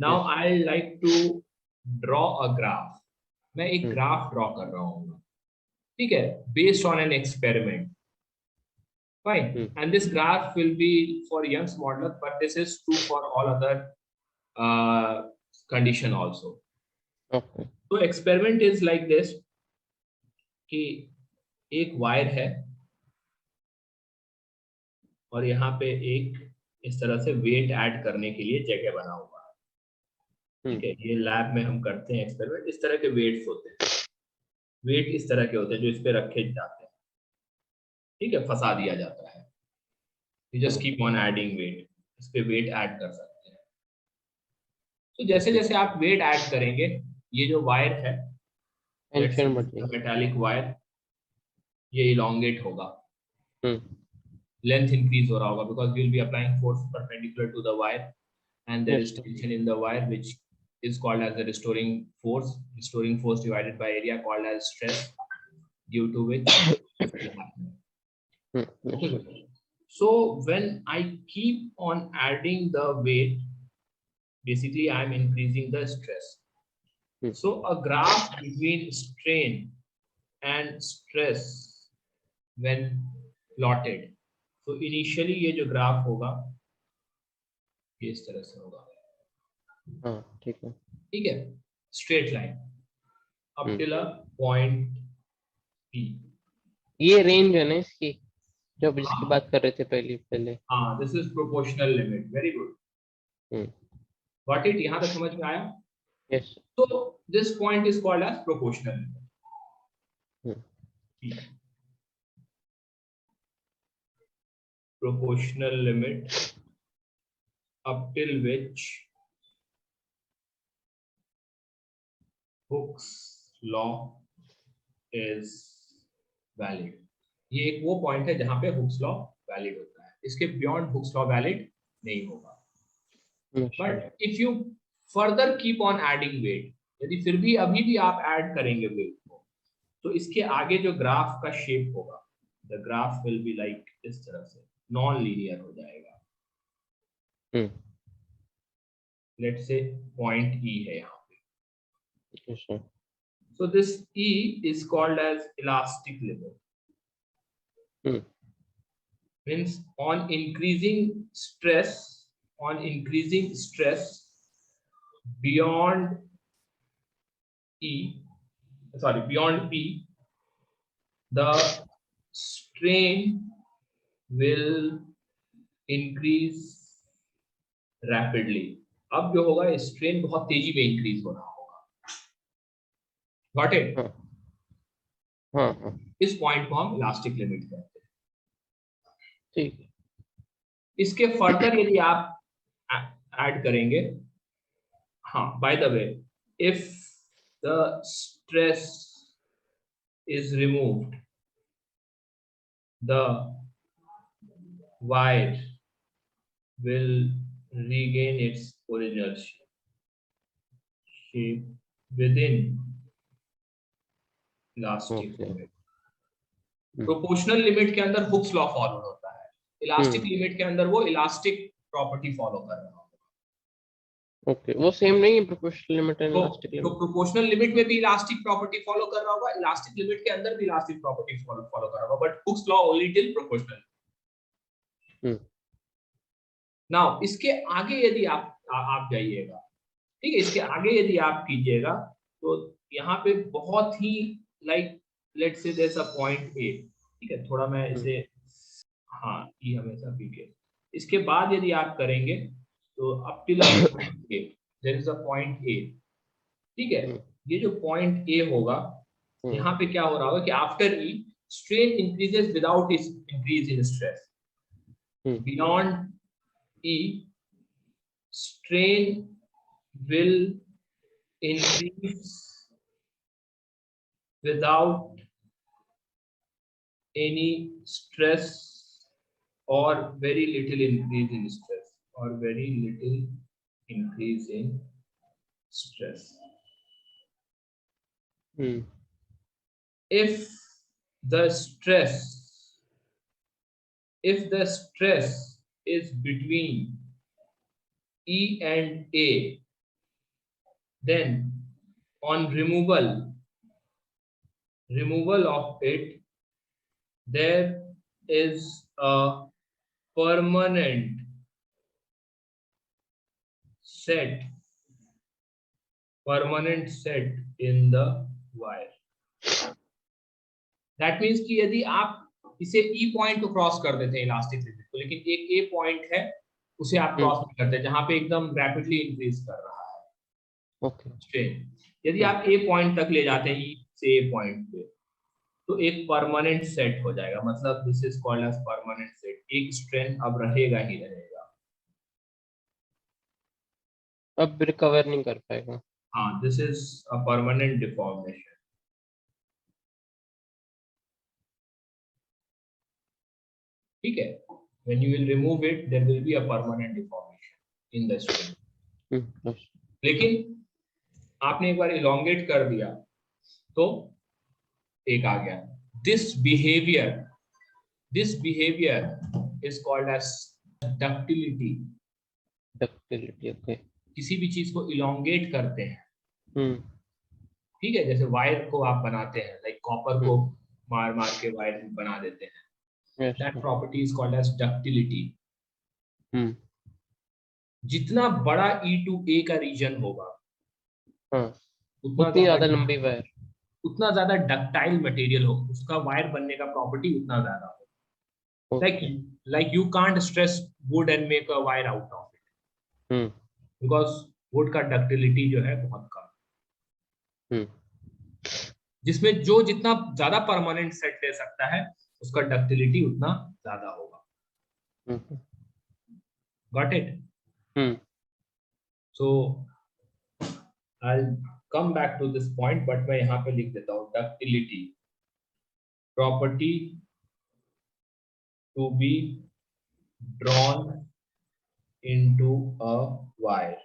Now Yes. I like to draw a graph. मैं एक graph draw कर रहा हूँ, ठीक है, based on an experiment. Fine. And this graph will be for Young's model, but this is true for all other condition also. Okay. So experiment is like this कि एक wire है और यहाँ पे एक इस तरह से वेट ऐड करने के लिए जगह बना हुआ है. ठीक है, ये लैब में हम करते हैं एक्सपेरिमेंट. इस तरह के वेट्स होते हैं, वेट इस तरह के होते हैं जो इस पे रखे जाते हैं. ठीक है, फंसा दिया जाता है. You just keep on adding weight. इस पे वेट ऐड कर सकते हैं. तो जैसे जैसे आप वेट ऐड करेंगे, ये जो वायर है, मेटालिक वायर, ये इलोंगेट होगा, लेंथ इंक्रीज हो रहा होगा, because we will be applying force perpendicular to the wire and there is tension in the wire which is called as the restoring force divided by area called as stress, due to which okay. So when I keep on adding the weight, basically I am increasing the stress. So a graph between strain and stress when plotted, so initially ये जो graph होगा ये इस तरह से होगा. हाँ, ठीक है. ठीक है, straight line up till a point P. ये रेंज है ना इसकी, जो जिसकी बात कर रहे थे पहले. हाँ, this is proportional limit. Very good. Got it? यहाँ तक समझ में आया? यस. तो this point is called as proportional limit. Proportional limit up till which Hooke's law is valid. ये एक वो पॉइंट है जहां पे Hooke's law वैलिड होता है. इसके बियॉन्ड Hooke's law वैलिड नहीं होगा. But if you further keep on adding weight, यदि फिर भी अभी भी आप ऐड करेंगे वेट को, तो इसके आगे जो ग्राफ का शेप होगा, the graph will be like इस तरह से नॉन लीनियर हो जाएगा. लेट्स से पॉइंट E है यहाँ पे. So this E is called as elastic limit. Means on increasing stress beyond beyond P, the strain will increase rapidly. अब जो होगा स्ट्रेन बहुत तेजी में इंक्रीज हो रहा होगा. Got it? हाँ. इस पॉइंट को हम इलास्टिक लिमिट कहते हैं. ठीक है. इसके फर्दर यदि आप ऐड करेंगे, हाँ, by the way, if the stress is removed, the wire will regain its original shape within elastic limit. Proportional limit के अंदर हुक्स लॉ फॉलो होता है. इलास्टिक लिमिट के अंदर वो इलास्टिक प्रॉपर्टी फॉलो कर रहा होगा. ओके, वो सेम नहीं है proportional limit and elastic limit. तो प्रोपोर्शनल लिमिट में भी इलास्टिक प्रॉपर्टी फॉलो कर रहा होगा, इलास्टिक लिमिट के अंदर भी इलास्टिक प्रॉपर्टी फॉलो कर रहा होगा, but Hooke's law only till proportional. Now इसके आगे यदि आप जाइएगा, ठीक है, इसके आगे यदि आप कीजिएगा तो यहाँ पे बहुत ही like let's say there is a point A. ठीक है, थोड़ा मैं इसे, हाँ, ये हमेशा पी के. इसके बाद यदि आप करेंगे तो up till there is a point A. ठीक है, ये जो पॉइंट ए होगा, यहाँ पे क्या हो रहा होगा कि after E strain increases without increase in stress. Beyond E, strain will increase without any stress or very little increase in stress or very little increase in stress. If the stress is between E and A, then on removal of it, there is a permanent set in the wire. That means कि यदि आप इसे E point को cross कर देते हैं elastic limit को, लेकिन एक A पॉइंट है उसे आप क्रॉस नहीं करते जहां पे एकदम रैपिडली इंक्रीज कर रहा है स्ट्रेन। यदि आप A पॉइंट तक ले जाते हैं E से A पॉइंट पे, तो एक परमानेंट सेट हो जाएगा, मतलब this is called as permanent set. एक स्ट्रेन अब रहेगा ही रहेगा, अब रिकवर नहीं कर पाएगा। हाँ, this is a permanent deformation. ठीक है, when you will remove it there will be a permanent deformation in the strain। लेकिन आपने एक बार elongate कर दिया तो एक आ गया, this behavior is called as ductility। Okay. किसी भी चीज को elongate करते हैं, ठीक है, जैसे वायर को आप बनाते हैं, लाइक कॉपर को मार के वायर बना देते हैं, that property is called as ductility। जितना बड़ा E to A का रीजन होगा, उतनी ज्यादा लंबी वायर, उतना ज्यादा डक्टाइल मटेरियल हो, उसका वायर बनने का प्रॉपर्टी उतना ज्यादा हो। like you can't stress wood and make a wire out of it, because wood का डक्टिलिटी जो है बहुत कम। जिसमें जो जितना ज्यादा परमानेंट सेट ले सकता है उसका डक्टिलिटी उतना ज्यादा होगा। Got it? So I'll come back to this point, but मैं यहाँ पे लिख देता हूँ ductility, property to be drawn into a wire।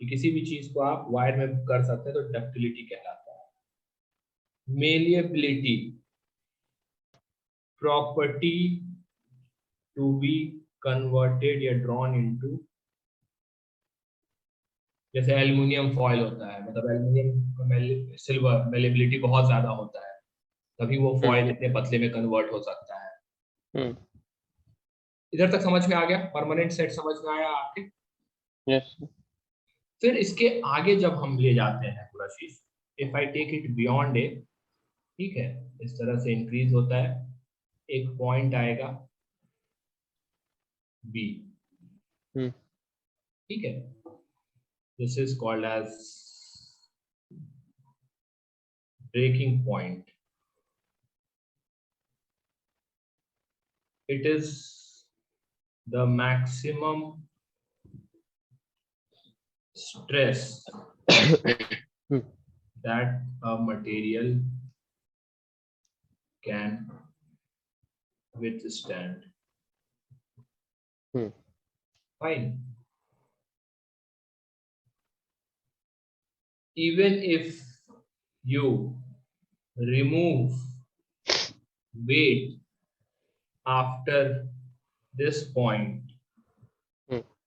कि किसी भी चीज को आप वायर में कर सकते हैं तो डक्टिलिटी कहलाता है। Malleability, property to be converted या drawn into, जैसे एल्युमिनियम फॉयल होता है, मतलब एल्युमिनियम सिल्वर मेलेबिलिटी बहुत ज्यादा होता है, तभी वो फॉयल इतने पतले में कन्वर्ट हो सकता है। इधर तक समझ में आ गया? परमानेंट सेट समझ में आया आपके? यस। फिर इसके आगे जब हम ले जाते हैं पूरा चीज, if I take it beyond A, ठीक है, इस तरह से इंक्रीज होता है, एक पॉइंट आएगा बी, ठीक है, this is called as breaking point। It is the maximum stress that a material can withstand। Fine। Even if you remove weight after this point,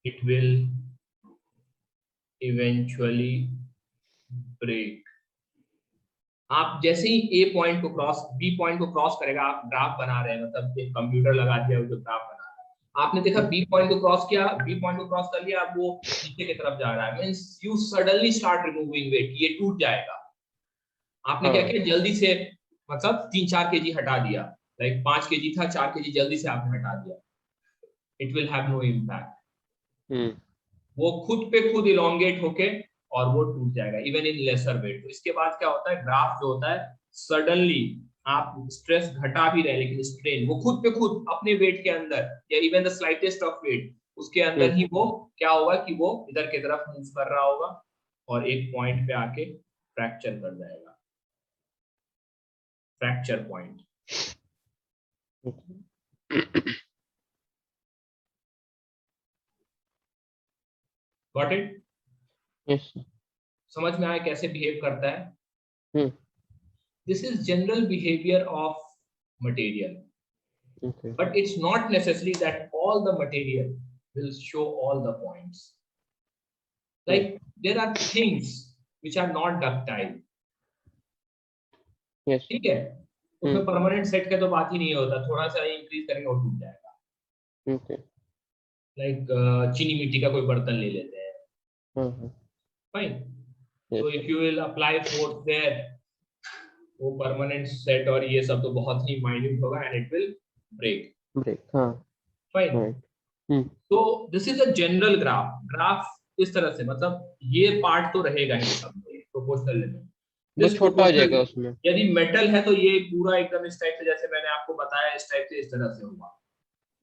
it will eventually break। आप जैसे ही A point को cross, B point को cross करेगा, आप graph बना रहे हैं, मतलब एक कंप्यूटर लगा दिया जो ग्राफ बना रहा है, आपने देखा B पॉइंट को क्रॉस किया, B पॉइंट को क्रॉस कर लिया, अब वो नीचे की तरफ जा रहा है, means you suddenly start removing weight, ये टूट जाएगा। आपने क्या किया, जल्दी से, मतलब 3-4 kg हटा दिया, लाइक 5 kg था, 4 kg जल्दी से आपने हटा दिया, it will have no impact. वो खुद पे खुद इलोंगेट होके और वो टूट जाएगा, इवन इन लेसर वेट। तो इसके बाद क्या होता है, ग्राफ जो होता है, सडनली आप स्ट्रेस घटा भी रहे लेकिन स्ट्रेन वो खुद पे खुद अपने वेट के अंदर, या even the slightest of weight उसके अंदर ही वो क्या होगा कि वो इधर की तरफ मूव कर रहा होगा और एक पॉइंट पे आके फ्रैक्चर कर जाएगा, fracture point. Got it? Yes. समझ में आया कैसे बिहेव करता है? This is general behavior of material, but it's not necessary that all the material will show all the points। Like there are things which are not ductile. Yes. ठीक है, उसमें permanent set का तो बात ही नहीं होता, थोड़ा सा इंक्रीज करेंगे और टूट जाएगा. Okay. लाइक चीनी मिट्टी का कोई बर्तन ले लेते हैं. फाइन. Yes. तो if you will apply force there, वो परमानेंट सेट और ये सब तो बहुत ही माइन्यूट होगा एंड इट विल ब्रेक. हाँ. फाइन. Right. तो this is a general graph. Graph इस तरह से, मतलब ये पार्ट तो रहेगा ही सब में, प्रोपोर्शनल लिमिट. वो छोटा हो जाएगा उसमें. यदि मेटल है तो ये पूरा एकदम इस टाइप से, जैसे मैंने आपको बताया इस टाइप से, इस तरह से होगा.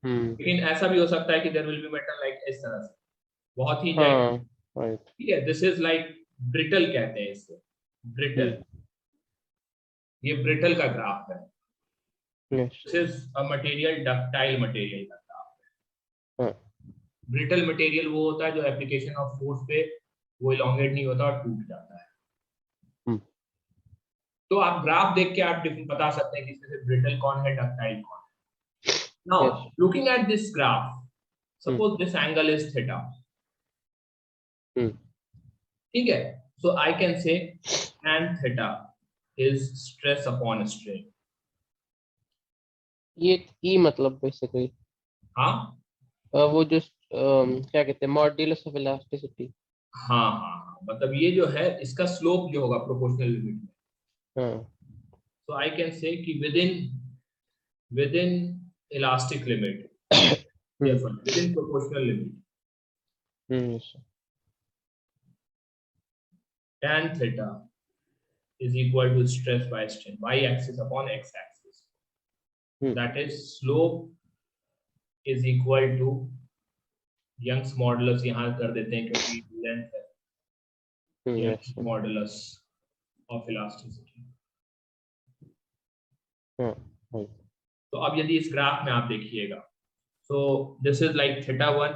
लेकिन ऐसा भी हो सकता है कि there will be metal like इस तरह से, बहुत ही राइट. ठीक है. दिस इज लाइक ब्रिटल कहते हैं इसको, ब्रिटल. ये ब्रिटल का ग्राफ है. This is a material, ductile material का ग्राफ है. ब्रिटल मटेरियल वो होता है जो एप्लीकेशन ऑफ फोर्स पे वो इलोंगेट नहीं होता और टूट जाता है. तो आप ग्राफ देख के आप बता सकते हैं कि इसमें से ब्रिटल कौन है, डक्टाइल कौन है. Now looking at this graph, suppose this angle is theta. ठीक है. So I can say tan theta is stress upon strain. ये ई मतलब बेसिकली. हाँ, वो जो क्या कहते हैं, मॉड्यूलस ऑफ इलास्टिसिटी. हाँ, मतलब ये जो है इसका स्लोप जो होगा प्रोपोर्शनल लिमिट में. So I can say कि within elastic limit, within proportional limit, tan theta is equal to stress by strain, y axis upon x axis. That is slope is equal to Young's modulus, यहाँ कर देते हैं क्योंकि length है. Young's modulus of elasticity. तो अब यदि इस ग्राफ में आप देखिएगा, so this is like theta 1,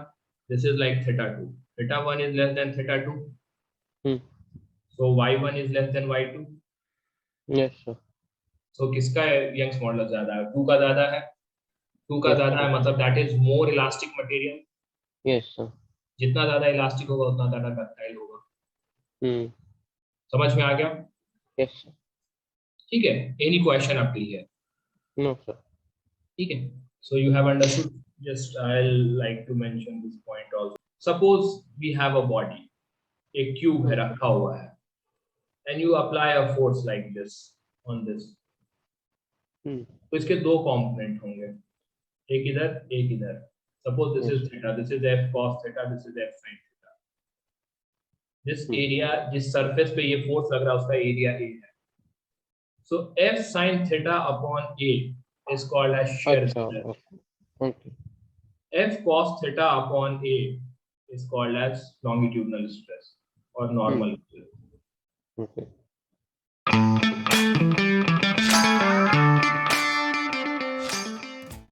this is like theta 2. Theta 1 is less than theta 2. So y1 is less than y2. Yes sir. So किसका यंग्स मॉडुलस ज्यादा है? 2 का ज्यादा है. 2 का ज्यादा है मतलब that is more elastic material. Yes sir. जितना ज्यादा इलास्टिक होगा उतना ज्यादा डक्टाइल होगा. समझ में आ गया? Yes sir. ठीक है. Any question up till here? No sir. ठीक है. So you have understood. Just I'll like to mention this point also. Suppose we have a body, एक क्यूब है रखा हुआ है, and you apply a force like this on this. तो इसके दो कंपोनेंट होंगे, एक इधर एक इधर. Suppose this is theta, this is f cos theta, this is f sin theta. This area, जिस सरफेस पे ये फोर्स लग रहा है उसका एरिया A है. So f sin theta upon A is called as shear stress. Okay. F cos theta upon A is called as longitudinal stress or normal stress. Okay.